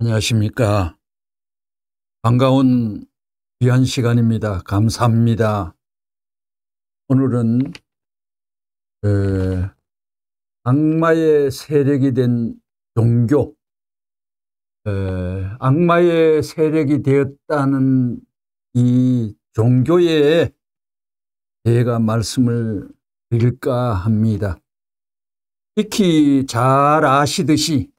안녕하십니까. 반가운 귀한 시간입니다. 감사합니다. 오늘은 악마의 세력이 된 종교, 악마의 세력이 되었다는 이 종교에 제가 말씀을 드릴까 합니다. 익히 잘 아시듯이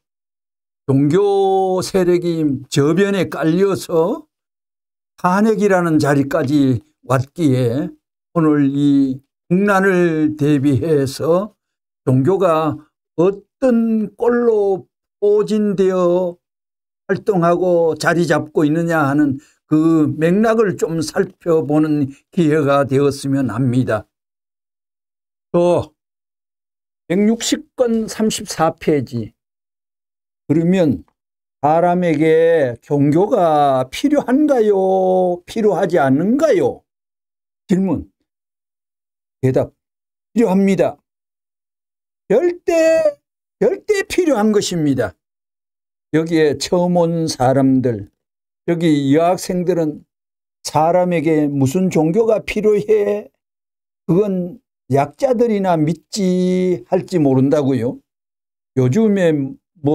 종교 세력이 저변에 깔려서 탄핵이라는 자리까지 왔기에 오늘 이 국난을 대비해서 종교가 어떤 꼴로 포진되어 활동하고 자리 잡고 있느냐 하는 그 맥락을 좀 살펴보는 기회가 되었으면 합니다. 또 160권 34페이지. 그러면 사람에게 종교가 필요한가요? 필요하지 않는가요? 질문. 대답. 필요합니다. 절대 필요한 것입니다. 여기에 처음 온 사람들, 여기 여학생들은 사람에게 무슨 종교가 필요해? 그건 약자들이나 믿지 할지 모른다고요. 요즘에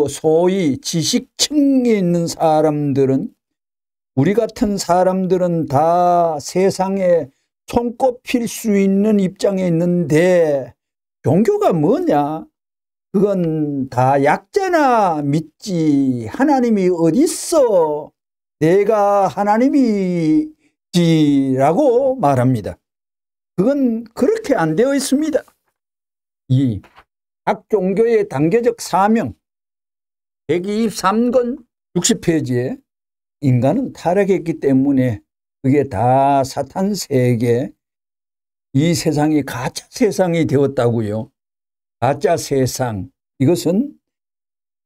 소위 지식층에 있는 사람들은, 우리 같은 사람들은 다 세상에 손꼽힐 수 있는 입장에 있는데 종교가 뭐냐? 그건 다 약자나 믿지. 하나님이 어딨어? 내가 하나님이지라고 말합니다. 그건 그렇게 안 되어 있습니다. 이 각 종교의 단계적 사명 123권 60페이지에 인간은 타락했기 때문에 그게 다 사탄 세계, 이 세상이 가짜 세상이 되었다고요. 가짜 세상, 이것은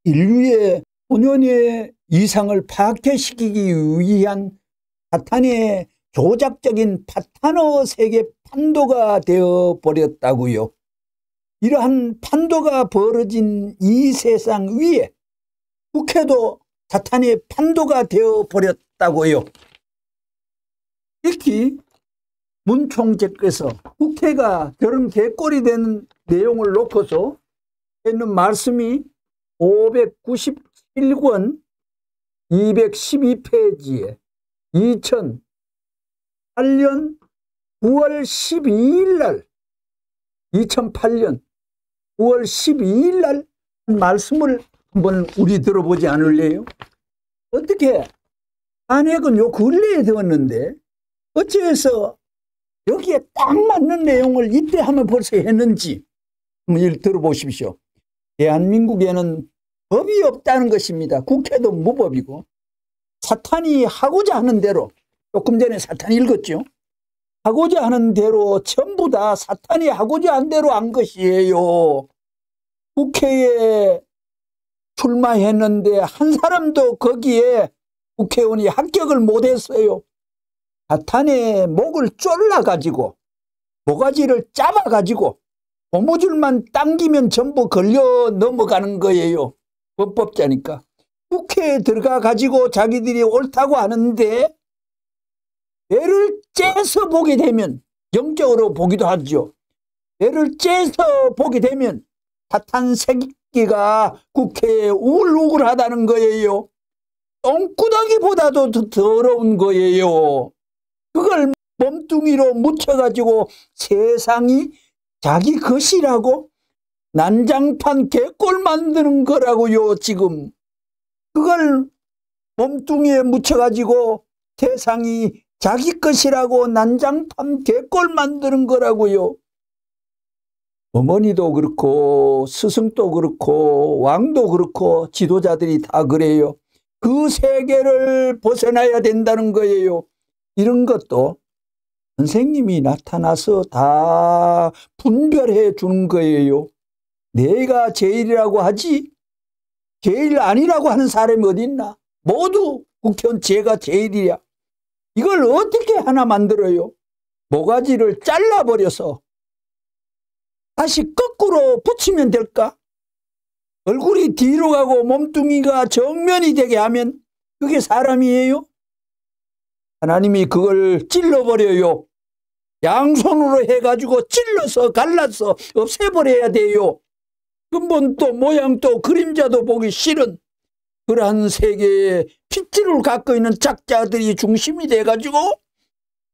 인류의 본연의 이상을 파괴시키기 위한 사탄의 조작적인 파타너 세계 판도가 되어버렸다고요. 이러한 판도가 벌어진 이 세상 위에 국회도 사탄의 판도가 되어버렸다고요. 특히 문 총재께서 국회가 저런 개꼴이 되는 내용을 놓고서 했는 말씀이 597권 212페이지에 2008년 9월 12일 날 2008년 9월 12일 날 말씀을 한번 우리 들어보지 않을래요? 어떻게 탄핵은 요 근래에 되었는데 어찌해서 여기에 딱 맞는 내용을 이때 하면 벌써 했는지 한번 들어보십시오. 대한민국에는 법이 없다는 것입니다. 국회도 무법이고 사탄이 하고자 하는 대로, 조금 전에 사탄이 읽었죠. 하고자 하는 대로 전부 다 사탄이 하고자 한 대로 한 것이에요. 국회에 출마했는데 한 사람도 거기에 국회의원이 합격을 못했어요. 사탄의 목을 졸라가지고 모가지를 잡아가지고 고무줄만 당기면 전부 걸려 넘어가는 거예요. 헌법자니까. 국회에 들어가 가지고 자기들이 옳다고 하는데 애를 째서 보게 되면, 영적으로 보기도 하죠. 애를 째서 보게 되면 사탄 새끼가 국회에 우글우글하다는 거예요. 똥구덩이보다도 더 더러운 거예요. 그걸 몸뚱이로 묻혀가지고 세상이 자기 것이라고 난장판 개꼴 만드는 거라고요. 지금 그걸 몸뚱이에 묻혀가지고 세상이 자기 것이라고 난장판 개꼴 만드는 거라고요. 어머니도 그렇고 스승도 그렇고 왕도 그렇고 지도자들이 다 그래요. 그 세계를 벗어나야 된다는 거예요. 이런 것도 선생님이 나타나서 다 분별해 주는 거예요. 내가 제일이라고 하지 제일 아니라고 하는 사람이 어디 있나? 모두 국회의원 제가 제일이야. 이걸 어떻게 하나 만들어요? 모가지를 잘라버려서 다시 거꾸로 붙이면 될까? 얼굴이 뒤로 가고 몸뚱이가 정면이 되게 하면 그게 사람이에요? 하나님이 그걸 찔러버려요. 양손으로 해가지고 찔러서 갈라서 없애버려야 돼요. 근본도 모양도 그림자도 보기 싫은 그러한 세계에 핏줄을 갖고 있는 작자들이 중심이 돼가지고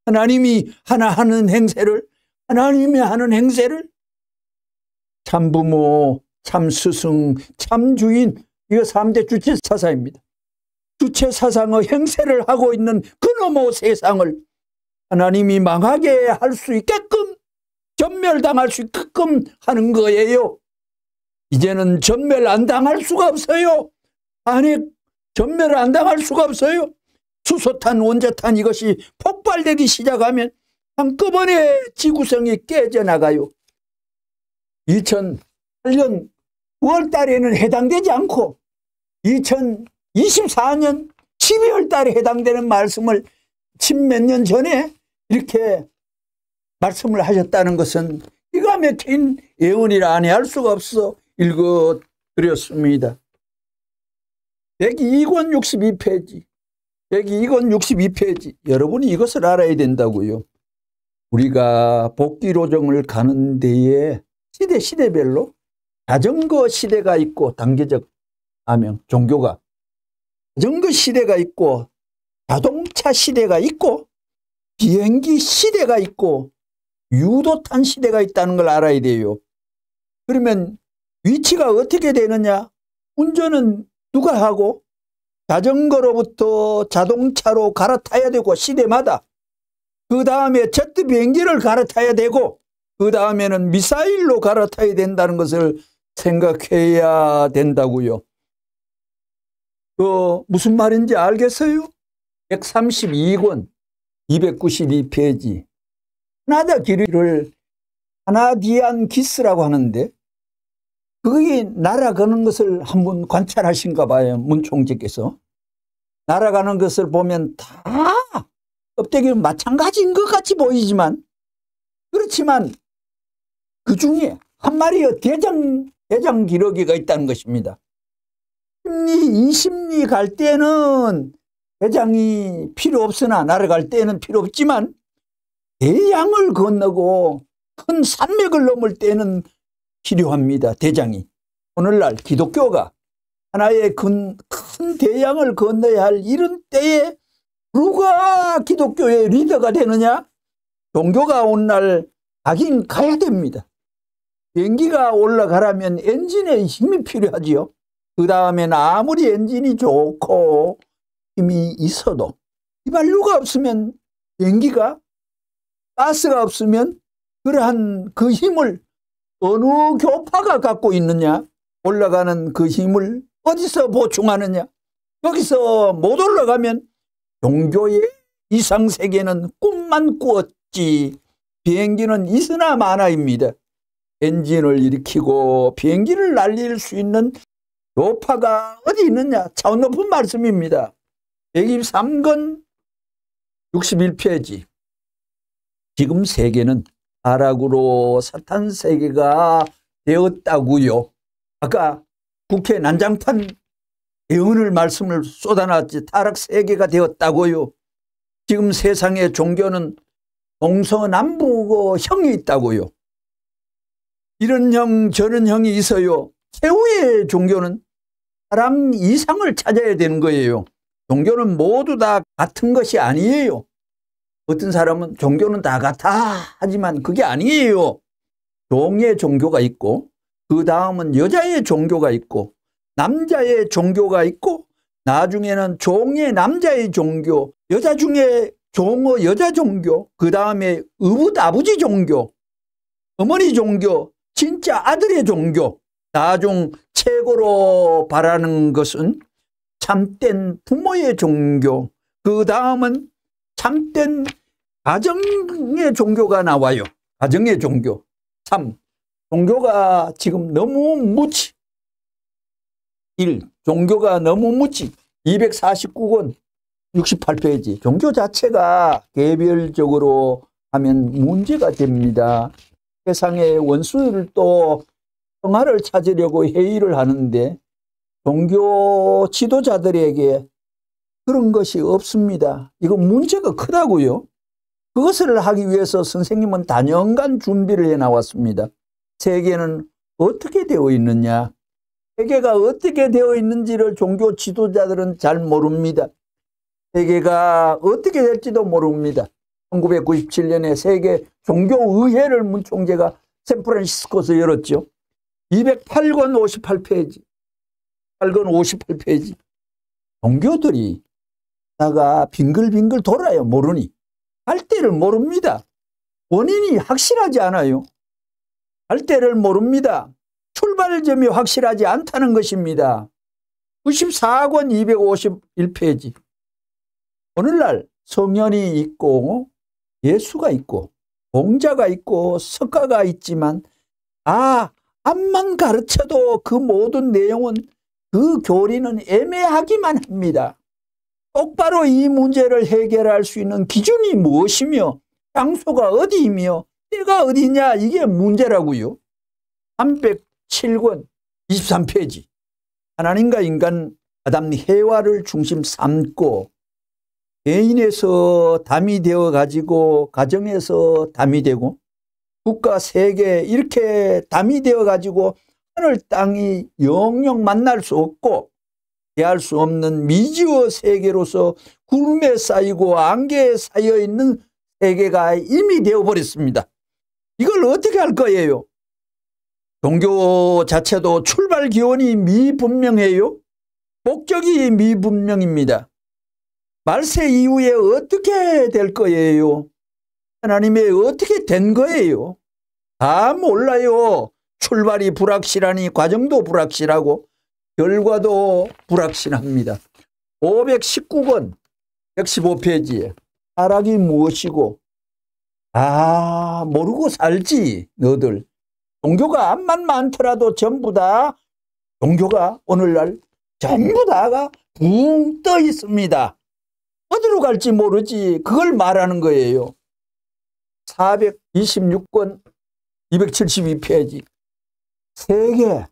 하나님이 하나님이 하는 행세를 참부모, 참스승, 참주인, 이거 3대 주체사상입니다. 주체사상의 행세를 하고 있는 그놈의 세상을 하나님이 망하게 할 수 있게끔, 전멸당할 수 있게끔 하는 거예요. 이제는 전멸 안 당할 수가 없어요. 안에 전멸을 안 당할 수가 없어요. 수소탄, 원자탄 이것이 폭발되기 시작하면 한꺼번에 지구성이 깨져나가요. 2008년 9월 달에는 해당되지 않고 2024년 12월 달에 해당되는 말씀을 10몇 년 전에 이렇게 말씀을 하셨다는 것은 기가 막힌 예언이라 아니할 수가 없어 읽어드렸습니다. 102권 62페이지 102권 62페이지 여러분이 이것을 알아야 된다고요. 우리가 복귀로정을 가는 데에 시대별로 자전거 시대가 있고 단계적 암명 종교가 자전거 시대가 있고 자동차 시대가 있고 비행기 시대가 있고 유도탄 시대가 있다는 걸 알아야 돼요. 그러면 위치가 어떻게 되느냐? 운전은 누가 하고 자전거로부터 자동차로 갈아타야 되고 시대마다 그 다음에 제트 비행기를 갈아타야 되고 그 다음에는 미사일로 갈아타야 된다는 것을 생각해야 된다고요. 무슨 말인지 알겠어요? 132권 292페이지 하나다 길이를 하나디안 기스라고 하는데 그게 날아가는 것을 한번 관찰하신가 봐요. 문총재께서. 날아가는 것을 보면 다 껍데기는 마찬가지인 것 같이 보이지만 그렇지만 그 중에 한 마리의 대장 기러기가 있다는 것입니다. 10리, 20리 갈 때는 대장이 필요 없으나 날아갈 때는 필요 없지만 대양을 건너고 큰 산맥을 넘을 때는 필요합니다. 대장이. 오늘날 기독교가 하나의 큰 대양을 건너야 할 이런 때에 누가 기독교의 리더가 되느냐? 종교가 온 날 가긴 가야 됩니다. 비행기가 올라가려면 엔진에 힘이 필요하지요. 그 다음에는 아무리 엔진이 좋고 힘이 있어도 휘발유가 없으면 비행기가 가스가 없으면 그러한 그 힘을 어느 교파가 갖고 있느냐? 올라가는 그 힘을 어디서 보충하느냐? 여기서 못 올라가면 종교의 이상세계는 꿈만 꾸었지 비행기는 있으나 마나입니다. 엔진을 일으키고 비행기를 날릴 수 있는 교파가 어디 있느냐? 차원 높은 말씀입니다. 123권 61페이지 지금 세계는 타락으로 사탄 세계가 되었다고요. 아까 국회 난장판 예언을 말씀을 쏟아놨지 타락 세계가 되었다고요. 지금 세상의 종교는 동서남북 형이 있다고요. 이런 형 저런 형이 있어요. 최후의 종교는 사랑 이상을 찾아야 되는 거예요. 종교는 모두 다 같은 것이 아니에요. 어떤 사람은 종교는 다 같아 하지만 그게 아니에요. 종의 종교가 있고 그 다음은 여자의 종교가 있고 남자의 종교가 있고 나중에는 종의 남자의 종교, 여자 중에 종의 여자 종교, 그 다음에 의붓 아버지 종교, 어머니 종교, 진짜 아들의 종교. 나중 최고로 바라는 것은 참된 부모의 종교, 그 다음은 참된 가정의 종교가 나와요. 가정의 종교. 참 종교가 지금 너무 무지. 종교가 너무 무지. 249권 68페이지 종교 자체가 개별적으로 하면 문제가 됩니다. 세상의 원수들도 평화를 찾으려고 회의를 하는데 종교 지도자들에게 그런 것이 없습니다. 이거 문제가 크다고요. 그것을 하기 위해서 선생님은 단연간 준비를 해 나왔습니다. 세계는 어떻게 되어 있느냐, 세계가 어떻게 되어 있는지를 종교 지도자들은 잘 모릅니다. 세계가 어떻게 될지도 모릅니다. 1997년에 세계 종교의회를 문 총재가 샌프란시스코에서 열었죠. 208권 58페이지. 8권 58페이지. 종교들이 다가 빙글빙글 돌아요. 모르니. 갈 데를 모릅니다. 원인이 확실하지 않아요. 갈 데를 모릅니다. 출발점이 확실하지 않다는 것입니다. 94권 251페이지. 오늘날 성현이 있고 예수가 있고 공자가 있고 석가가 있지만 앞만 가르쳐도 그 모든 내용은 그 교리는 애매하기만 합니다. 똑바로 이 문제를 해결할 수 있는 기준이 무엇이며 장소가 어디이며 때가 어디냐, 이게 문제라고요. 307권 23페이지. 하나님과 인간 아담 해와를 중심 삼고 개인에서 담이 되어 가지고 가정에서 담이 되고 국가 세계 이렇게 담이 되어 가지고 하늘 땅이 영영 만날 수 없고 대할 수 없는 미지의 세계로서 구름에 쌓이고 안개에 쌓여 있는 세계가 이미 되어버렸습니다. 이걸 어떻게 할 거예요? 종교 자체도 출발 기원이 미분명해요. 목적이 미분명입니다. 말세 이후에 어떻게 될 거예요? 하나님의 어떻게 된 거예요? 다 몰라요. 출발이 불확실하니 과정도 불확실하고 결과도 불확실합니다. 519권 115페이지에 타락이 무엇이고 모르고 살지 너들. 종교가 암만 많더라도 전부 다 종교가 오늘날 전부 다가 붕 떠 있습니다. 어디로 갈지 모르지, 그걸 말하는 거예요. 426권 272페이지. 세계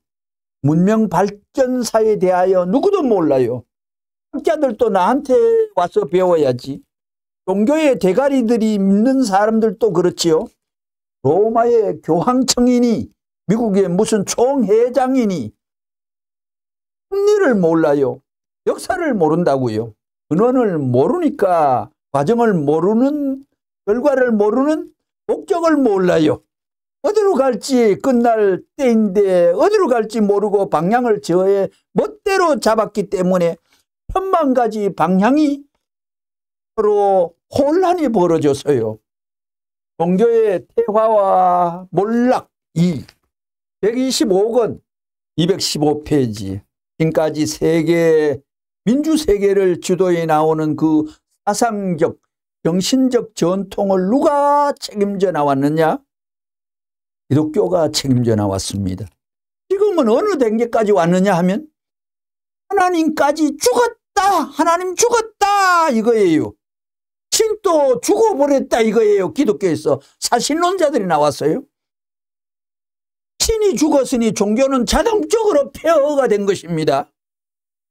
문명 발전사에 대하여 누구도 몰라요. 학자들도 나한테 와서 배워야지. 종교의 대가리들이 믿는 사람들도 그렇지요. 로마의 교황청이니 미국의 무슨 총회장이니 합리를 몰라요. 역사를 모른다고요. 근원을 모르니까 과정을 모르는, 결과를 모르는, 목적을 몰라요. 어디로 갈지 끝날 때인데 어디로 갈지 모르고 방향을 저의 멋대로 잡았기 때문에 천만 가지 방향이 서로 혼란이 벌어져서요. 종교의 태화와 몰락 2 125권 215페이지. 지금까지 세계 민주세계를 주도해 나오는 그 사상적 정신적 전통을 누가 책임져 나왔느냐? 기독교가 책임져 나왔습니다. 지금은 어느 단계까지 왔느냐 하면 하나님까지 죽었다, 하나님 죽었다 이거예요. 신도 죽어버렸다 이거예요. 기독교에서 사실론자들이 나왔어요. 신이 죽었으니 종교는 자동적으로 폐허가 된 것입니다.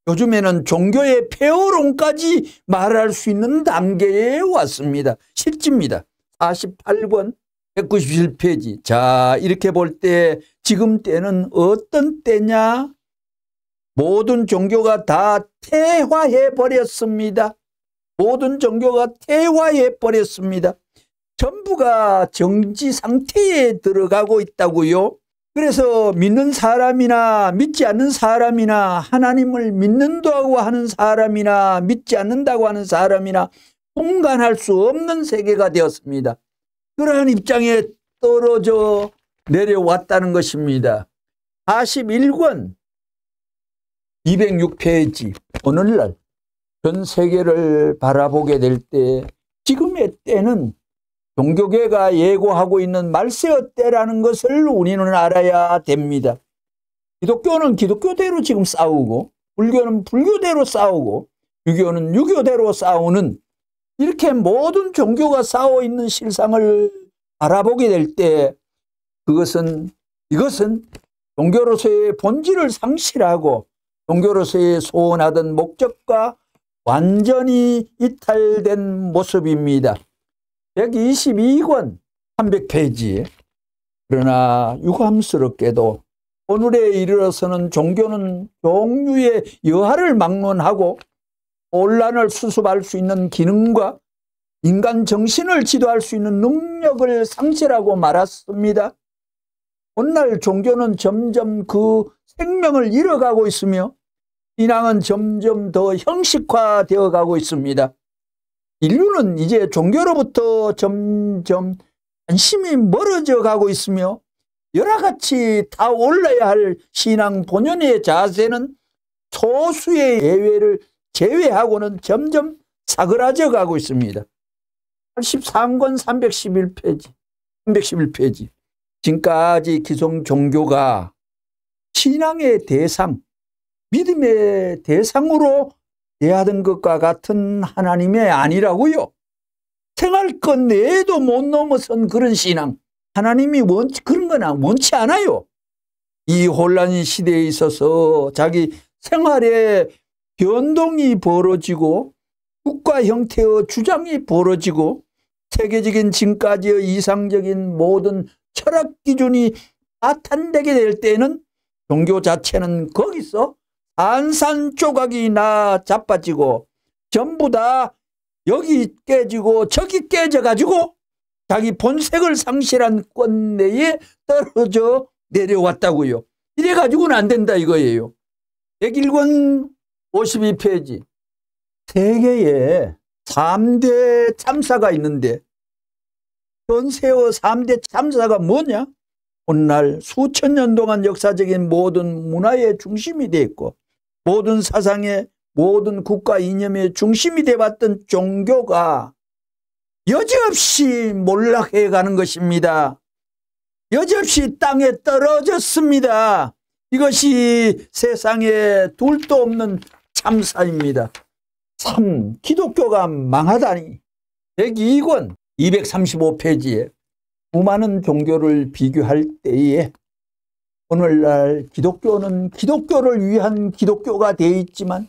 요즘에는 종교의 폐허론까지 말할 수 있는 단계에 왔습니다. 실제입니다. 48권 197페이지. 자, 이렇게 볼 때 지금 때는 어떤 때냐? 모든 종교가 다 퇴화해 버렸습니다. 모든 종교가 퇴화해 버렸습니다. 전부가 정지 상태에 들어가고 있다고요. 그래서 믿는 사람이나 믿지 않는 사람이나 하나님을 믿는다고 하는 사람이나 믿지 않는다고 하는 사람이나 분간할 수 없는 세계가 되었습니다. 그러한 입장에 떨어져 내려왔다는 것입니다. 41권 206페이지. 오늘날 전 세계를 바라보게 될 때 지금의 때는 종교계가 예고하고 있는 말세의 때라는 것을 우리는 알아야 됩니다. 기독교는 기독교대로 지금 싸우고 불교는 불교대로 싸우고 유교는 유교대로 싸우는, 이렇게 모든 종교가 싸워 있는 실상을 알아보게 될 때 이것은 종교로서의 본질을 상실하고 종교로서의 소원하던 목적과 완전히 이탈된 모습입니다. 122권 300페이지. 그러나 유감스럽게도 오늘에 이르러서는 종교는 종류의 여하를 막론하고 혼란을 수습할 수 있는 기능과 인간 정신을 지도할 수 있는 능력을 상실하고 말았습니다. 오늘날 종교는 점점 그 생명을 잃어가고 있으며 신앙은 점점 더 형식화되어 가고 있습니다. 인류는 이제 종교로부터 점점 관심이 멀어져 가고 있으며 여러 가지 다 올라야 할 신앙 본연의 자세는 소수의 예외를 제외하고는 점점 사그라져 가고 있습니다. 83권 311페이지. 지금까지 기성 종교가 신앙의 대상, 믿음의 대상으로 대하던 것과 같은 하나님의 아니라고요. 생활것 내에도 못 넘어선 그런 신앙. 하나님이 그런 거나 원치 않아요. 이 혼란 시대에 있어서 자기 생활에 변동이 벌어지고 국가 형태의 주장이 벌어지고 세계적인 지금까지의 이상적인 모든 철학 기준이 파탄되게 될 때는 종교 자체는 거기서 산산조각이 나 자빠지고 전부 다 여기 깨지고 저기 깨져가지고 자기 본색을 상실한 꼰대에 떨어져 내려왔다고요. 이래가지고는 안 된다 이거예요. 101권 52페이지. 세계에 3대 참사가 있는데 전세의 3대 참사가 뭐냐? 오늘날 수천 년 동안 역사적인 모든 문화의 중심이 되어 있고 모든 사상의 모든 국가 이념의 중심이 되어왔던 종교가 여지없이 몰락해 가는 것입니다. 여지없이 땅에 떨어졌습니다. 이것이 세상에 둘도 없는 참사입니다. 참 기독교가 망하다니. 102권 235페이지에 수많은 종교를 비교할 때에 오늘날 기독교는 기독교를 위한 기독교가 되어 있지만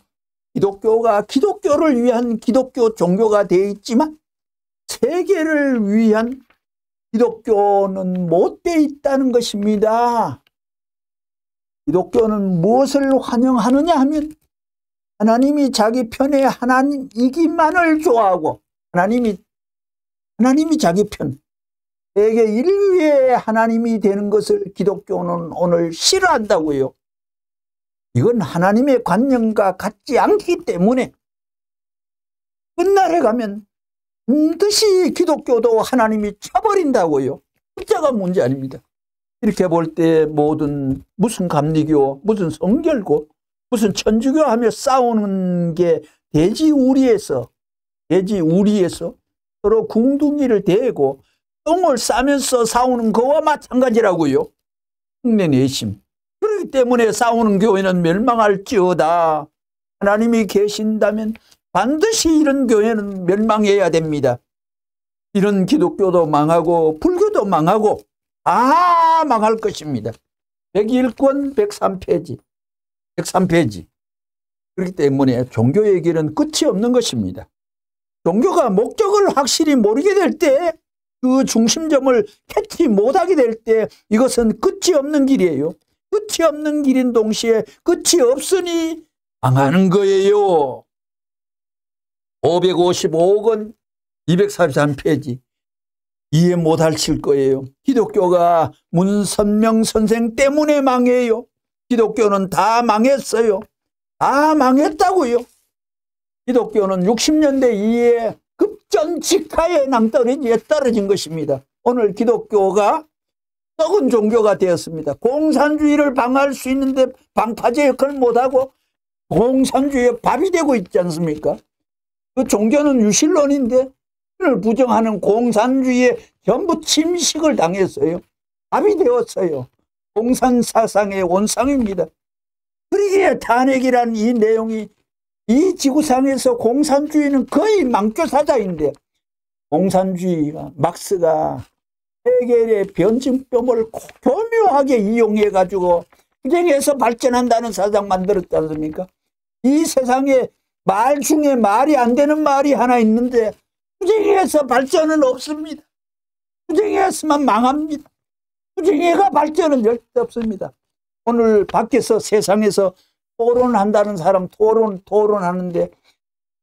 기독교가 기독교를 위한 기독교 종교가 되어 있지만 세계를 위한 기독교는 못 되어 있다는 것입니다. 기독교는 무엇을 환영하느냐 하면 하나님이 자기 편의 하나님이기만을 좋아하고 하나님이 자기 편 세계 인류의 하나님이 되는 것을 기독교는 오늘 싫어한다고요. 이건 하나님의 관념과 같지 않기 때문에 끝날에 가면 반드시 기독교도 하나님이 쳐버린다고요. 숫자가 문제 아닙니다. 이렇게 볼 때 모든 무슨 감리교, 무슨 성결교, 무슨 천주교 하며 싸우는 게 돼지우리에서 서로 궁둥이를 대고 똥을 싸면서 싸우는 거와 마찬가지라고요. 흉내 내심. 그렇기 때문에 싸우는 교회는 멸망할지어다. 하나님이 계신다면 반드시 이런 교회는 멸망해야 됩니다. 이런 기독교도 망하고 불교도 망하고 다 망할 것입니다. 101권 103페이지. 그렇기 때문에 종교 얘기는 끝이 없는 것입니다. 종교가 목적을 확실히 모르게 될 때 그 중심점을 캐치 못하게 될 때 이것은 끝이 없는 길이에요. 끝이 없는 길인 동시에 끝이 없으니 망하는 거예요. 555권 243페이지. 이해 못하실 거예요. 기독교가 문선명 선생 때문에 망해요. 기독교는 다 망했어요. 다 망했다고요. 기독교는 60년대 이후에 급전직하에 낭떠러지에 떨어진 것입니다. 오늘 기독교가 썩은 종교가 되었습니다. 공산주의를 방어할 수 있는데 방파제 역할을 못하고 공산주의의 밥이 되고 있지 않습니까? 그 종교는 유실론인데 을 부정하는 공산주의에 전부 침식을 당했어요. 밥이 되었어요. 공산사상의 원상입니다. 그러기에 탄핵이라는 이 내용이 이 지구상에서 공산주의는 거의 망조사자인데 공산주의가 막스가 헤겔의 변증법을 교묘하게 이용해 가지고 투쟁해서 발전한다는 사상 만들었지 않습니까? 이 세상에 말 중에 말이 안 되는 말이 하나 있는데 투쟁해서 발전은 없습니다. 투쟁했으면 망합니다. 투쟁해가 발전은 절대 없습니다. 오늘 밖에서 세상에서 토론한다는 사람 토론하는데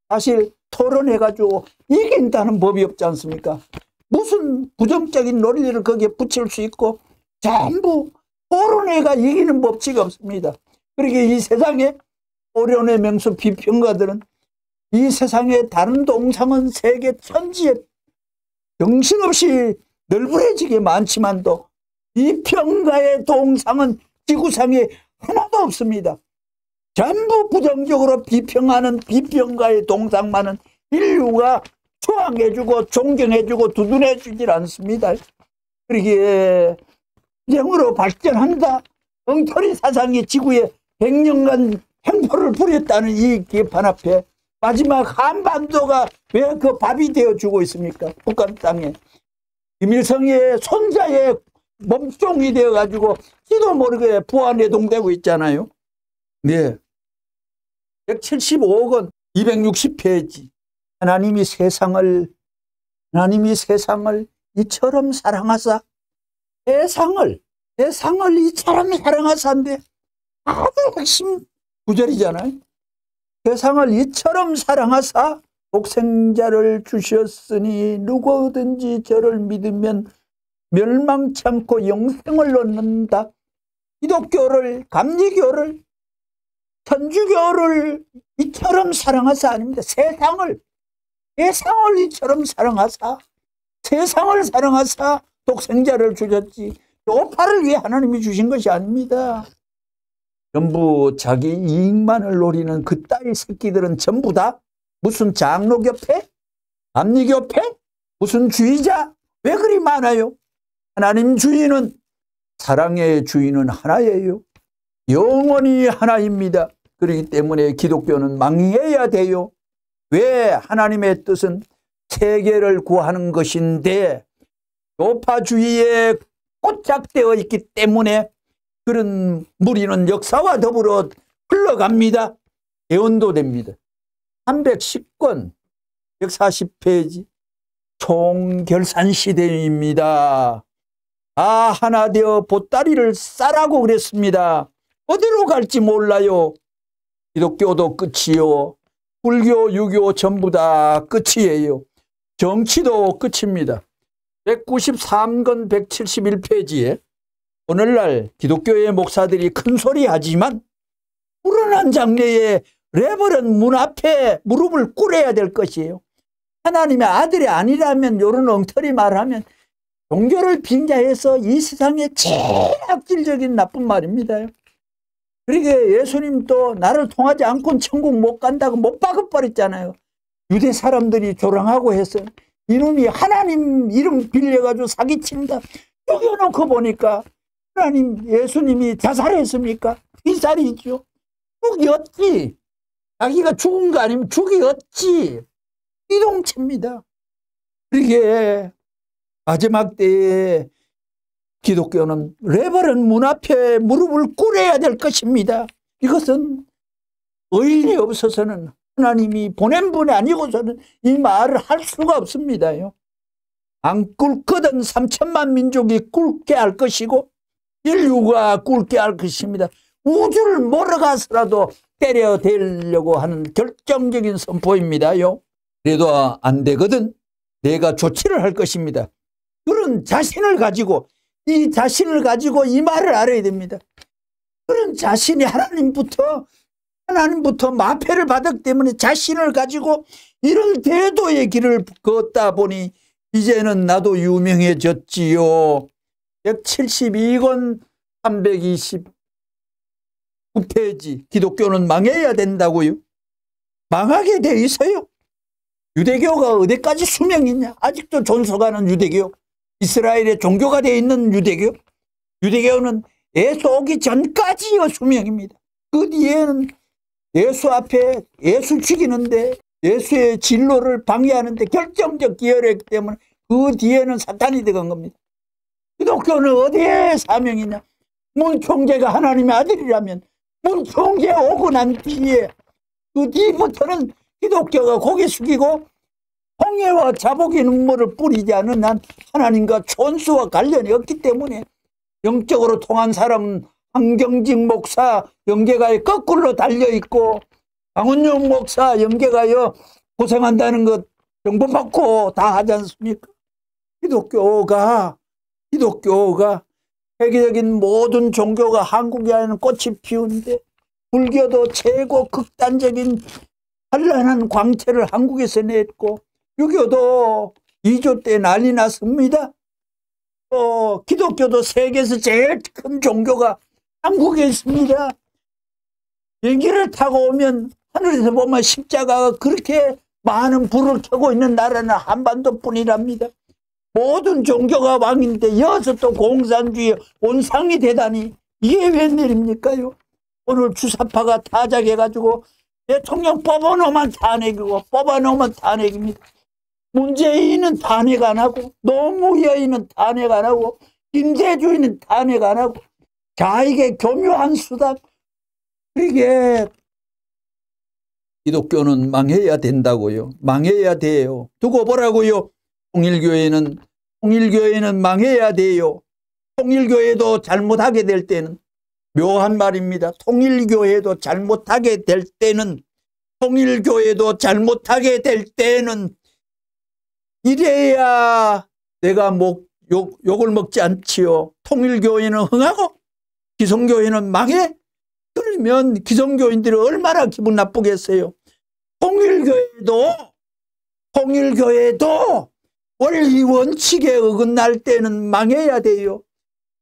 사실 토론해가지고 이긴다는 법이 없지 않습니까? 무슨 부정적인 논리를 거기에 붙일 수 있고 전부 토론해가 이기는 법칙이 없습니다. 그러게 이 세상에 토론의 명수 비평가들은 이 세상에 다른 동상은 세계 천지에 정신없이 널브러지게 많지만도 비평가의 동상은 지구상에 하나도 없습니다. 전부 부정적으로 비평하는 비평가의 동상만은 인류가 추앙해주고 존경해주고 두둔해주질 않습니다. 그러기에 투쟁으로 발전한다. 엉터리 사상이 지구에 100년간 행포를 부렸다는 이 기판 앞에 마지막 한반도가 왜 그 밥이 되어주고 있습니까? 북한 땅에. 김일성의 손자의 몸종이 되어가지고 지도 모르게 부안해동되고 있잖아요. 네. 175억 원, 260페이지. 하나님이 세상을 이처럼 사랑하사 세상을 이처럼 사랑하사인데 아주 핵심 구절이잖아요. 세상을 이처럼 사랑하사 독생자를 주셨으니 누구든지 저를 믿으면 멸망치 않고 영생을 얻는다. 기독교를, 감리교를, 천주교를 이처럼 사랑하사 아닙니다. 세상을 이처럼 사랑하사, 세상을 사랑하사 독생자를 주셨지 교파를 위해 하나님이 주신 것이 아닙니다. 전부 자기 이익만을 노리는 그따위 새끼들은 전부 다 무슨 장로교패? 감리교패? 무슨 주의자? 왜 그리 많아요? 하나님 주인은, 사랑의 주인은 하나예요. 영원히 하나입니다. 그렇기 때문에 기독교는 망해야 돼요. 왜? 하나님의 뜻은 세계를 구하는 것인데 교파주의에 고착되어 있기 때문에 그런 무리는 역사와 더불어 흘러갑니다. 예언도 됩니다. 310권 140페이지 총결산시대입니다. 하나 되어 보따리를 싸라고 그랬습니다. 어디로 갈지 몰라요. 기독교도 끝이요. 불교, 유교 전부 다 끝이에요. 정치도 끝입니다. 193권 171페이지에 오늘날 기독교의 목사들이 큰소리하지만 불안한 장래에 레버런 문 앞에 무릎을 꿇어야 될 것이에요. 하나님의 아들이 아니라면 이런 엉터리 말하면 종교를 빙자해서 이 세상에 제일 악질적인 나쁜 말입니다. 그러게 예수님도 나를 통하지 않고는 천국 못 간다고 못 박아버렸잖아요. 유대 사람들이 조롱하고 해서 이놈이 하나님 이름 빌려가지고 사기친다. 여겨놓고 보니까 하나님 예수님이 자살했습니까? 휘살이죠. 죽이었지. 자기가 죽은 거 아니면 죽이었지. 이동체입니다. 그러게 마지막 때에 기독교는 레버런 문 앞에 무릎을 꿇어야 될 것입니다. 이것은 의인이 없어서는 하나님이 보낸 분이 아니고서는 이 말을 할 수가 없습니다요. 안 꿇거든 3천만 민족이 꿇게 할 것이고 인류가 꿇게 할 것입니다. 우주를 몰아가서라도 때려대려고 하는 결정적인 선포입니다요. 그래도 안 되거든 내가 조치를 할 것입니다. 그런 자신을 가지고 이 말을 알아야 됩니다. 그런 자신이 하나님부터 마패를 받았기 때문에 자신을 가지고 이런 대도의 길을 걷다 보니 이제는 나도 유명해졌지요. 172권 329페이지 기독교는 망해야 된다고요. 망하게 돼 있어요. 유대교가 어디까지 수명이냐. 아직도 존속하는 유대교, 이스라엘의 종교가 되어 있는 유대교. 유대교는 예수 오기 전까지의 수명입니다. 그 뒤에는 예수 앞에 예수 죽이는데 예수의 진로를 방해하는데 결정적 기여했기 때문에 그 뒤에는 사탄이 들어간 겁니다. 기독교는 어디에 사명이냐. 문총재가 하나님의 아들이라면 문총재 오고 난 뒤에 그 뒤부터는 기독교가 고개 숙이고 홍해와 자복의 눈물을 뿌리지 않은 한 하나님과 천수와 관련이 없기 때문에 영적으로 통한 사람은 한경직 목사 영계가에 거꾸로 달려있고 강원영 목사 영계가에 고생한다는 것 정보 받고 다 하지 않습니까? 기독교가 세계적인 모든 종교가 한국에 하는 꽃이 피우는데 불교도 최고 극단적인 찬란한 광채를 한국에서 냈고 유교도 2조 때 난리 났습니다. 또 기독교도 세계에서 제일 큰 종교가 한국에 있습니다. 비행기를 타고 오면 하늘에서 보면 십자가가 그렇게 많은 불을 켜고 있는 나라는 한반도뿐이랍니다. 모든 종교가 왕인데 여기서 또 공산주의 온상이 되다니 이게 웬일입니까요? 오늘 주사파가 타작해가지고 대통령 뽑아놓으면 탄핵이고 뽑아놓으면 탄핵입니다. 문재인은 탄핵 안 하고 노무현은 탄핵 안 하고 김대중은 탄핵 안 하고 자에게 교묘한 수단. 그러게 기독교는 망해야 된다고요. 망해야 돼요. 두고 보라고요. 통일교회는 망해야 돼요. 통일교회도 잘못하게 될 때는 묘한 말입니다. 통일교회도 잘못하게 될 때는 이래야 내가 욕을 먹지 않지요. 통일교회는 흥하고 기성교회는 망해? 그러면 기성교인들이 얼마나 기분 나쁘겠어요. 통일교회도 원리 원칙에 어긋날 때는 망해야 돼요.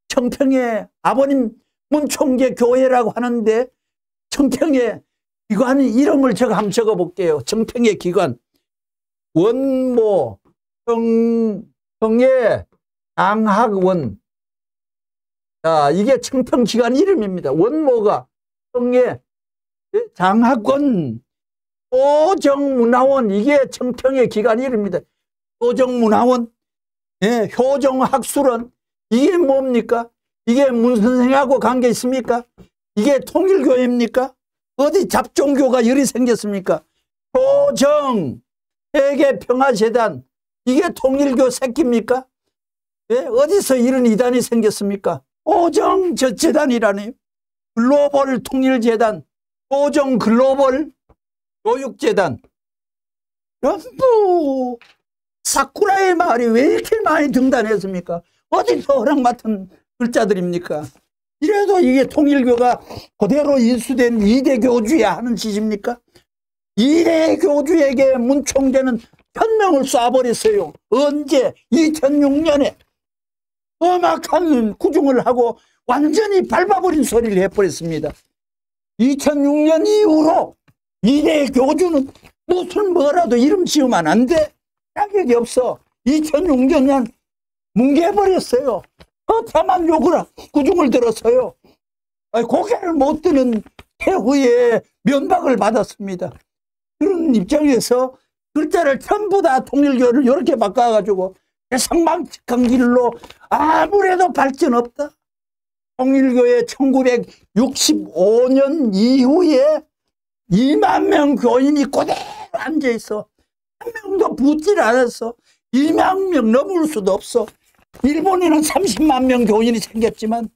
청평에 아버님 문총재 교회라고 하는데 청평에 기관 이름을 제가 한번 적어볼게요. 청평의 기관 원모 평의 장학원. 자, 이게 청평 기관 이름입니다. 원모가 평의 장학원 효정문화원, 이게 청평의 기관 이름입니다. 효정문화원, 효정학술원, 이게 뭡니까? 이게 문 선생하고 관계 있습니까? 이게 통일교회입니까? 어디 잡종교가 열이 생겼습니까? 효정 세계평화재단, 이게 통일교 새끼입니까? 어디서 이런 이단이 생겼습니까? 효정 재단이라네요. 글로벌 통일재단, 효정 글로벌 교육재단. 전부 사쿠라의 말이 왜 이렇게 많이 등단했습니까? 어디서 허락 맡은 글자들입니까? 이래도 이게 통일교가 그대로 인수된 2대 교주야 하는 짓입니까? 2대 교주에게 문 총재는 천명을 쏴버렸어요. 언제? 2006년에 험악한 구중을 하고 완전히 밟아버린 소리를 해버렸습니다. 2006년 이후로 2대 교주는 무슨 뭐라도 이름 지으면 안 돼. 자격이 없어. 2006년 뭉개버렸어요. 다만 욕을 구중을 들었어요. 고개를 못 드는 태후에 면박을 받았습니다. 그런 입장에서 글자를 전부 다 통일교를 이렇게 바꿔가지고 상망측한 길로 아무래도 발전 없다. 통일교회 1965년 이후에 2만 명 교인이 그대로 앉아있어. 한 명도 붙질 않았어. 2만 명 넘을 수도 없어. 일본에는 30만 명 교인이 생겼지만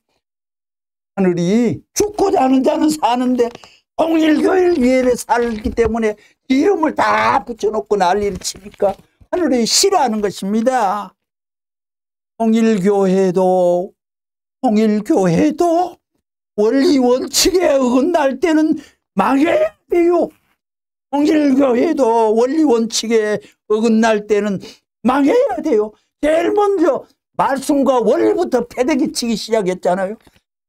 하늘이 죽고자 하는 자는 사는데 통일교회를 위해 살기 때문에 이름을 다 붙여놓고 난리를 치니까 하늘이 싫어하는 것입니다. 통일교회도 원리 원칙에 어긋날 때는 망해야 돼요. 통일교회도 원리 원칙에 어긋날 때는 망해야 돼요. 제일 먼저 말씀과 원리부터 패대기 치기 시작했잖아요.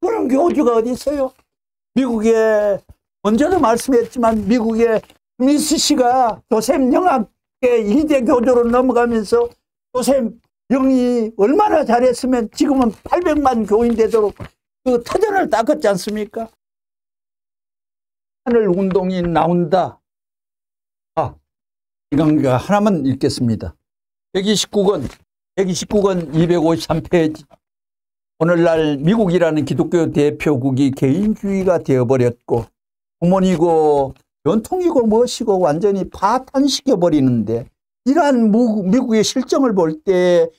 그런 교주가 어디 있어요? 미국에 먼저도 말씀했지만 미국의 스미스 씨가 조셉 영학계 2대 교주로 넘어가면서 조셉 영이 얼마나 잘했으면 지금은 800만 교인 되도록 그 터전을 닦았지 않습니까? 하늘 운동이 나온다. 이건 하나만 읽겠습니다. 129권 253페이지. 오늘날 미국이라는 기독교 대표국이 개인주의가 되어버렸고 부모니고 전통이고 무엇이고 완전히 파탄시켜버리는데 이러한 미국의 실정을 볼 때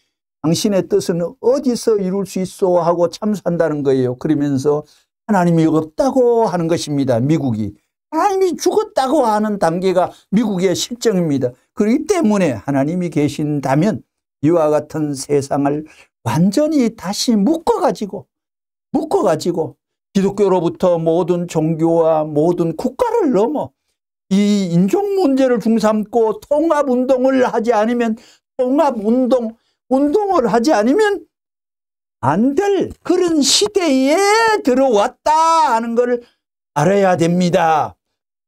당신의 뜻은 어디서 이룰 수 있어 하고 참선한다는 거예요. 그러면서 하나님이 없다고 하는 것입니다. 미국이. 하나님이 죽었다고 하는 단계가 미국의 실정입니다. 그렇기 때문에 하나님이 계신다면 이와 같은 세상을 완전히 다시 묶어가지고 기독교로부터 모든 종교와 모든 국가를 넘어 이 인종 문제를 중삼고 통합운동을 하지 않으면 운동을 하지 않으면 안 될 그런 시대에 들어왔다 하는 걸 알아야 됩니다.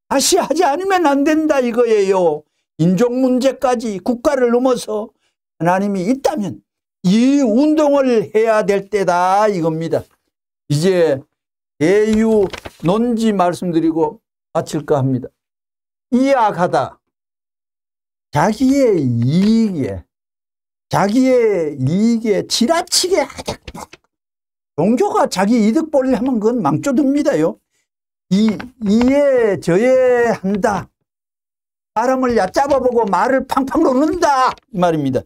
다시 하지 않으면 안 된다 이거예요. 인종 문제까지 국가를 넘어서 하나님이 있다면 이 운동을 해야 될 때다 이겁니다. 이제 대유 논지 말씀드리고 마칠까 합니다. 이악하다. 자기의 이익에 지나치게 하자. 종교가 자기 이득 보려면 그건 망조듭니다요. 이에 저에 한다. 사람을 얕잡아보고 말을 팡팡 놓는다 이 말입니다.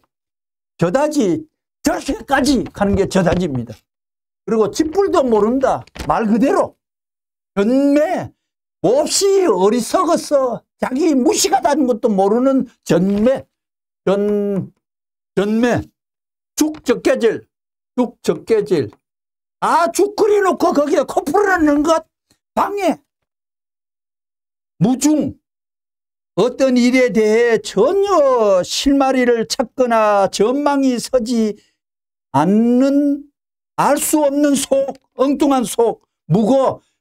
저다지 저새까지 하는 게 저다지입니다. 그리고 쥐뿔도 모른다. 말 그대로 전매 몹시 어리석어서 자기 무식하다는 것도 모르는 전매 죽적개질 죽 끓여놓고 거기에 코 풀어넣는 것 방해 무중 어떤 일에 대해 전혀 실마리를 찾거나 전망이 서지 않는 알 수 없는 속 엉뚱한 속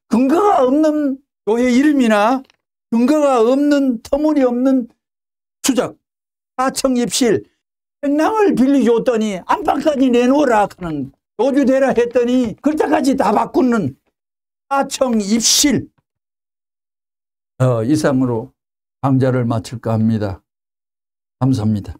근거가 없는 교회 이름이나 근거가 없는 터무니없는 추적 하청입실 백랑을 빌려줬더니 안방까지 내놓으라 하는 도주되라 했더니 글자까지 다 바꾸는 하청입실 이상으로 강좌를 마칠까 합니다. 감사합니다.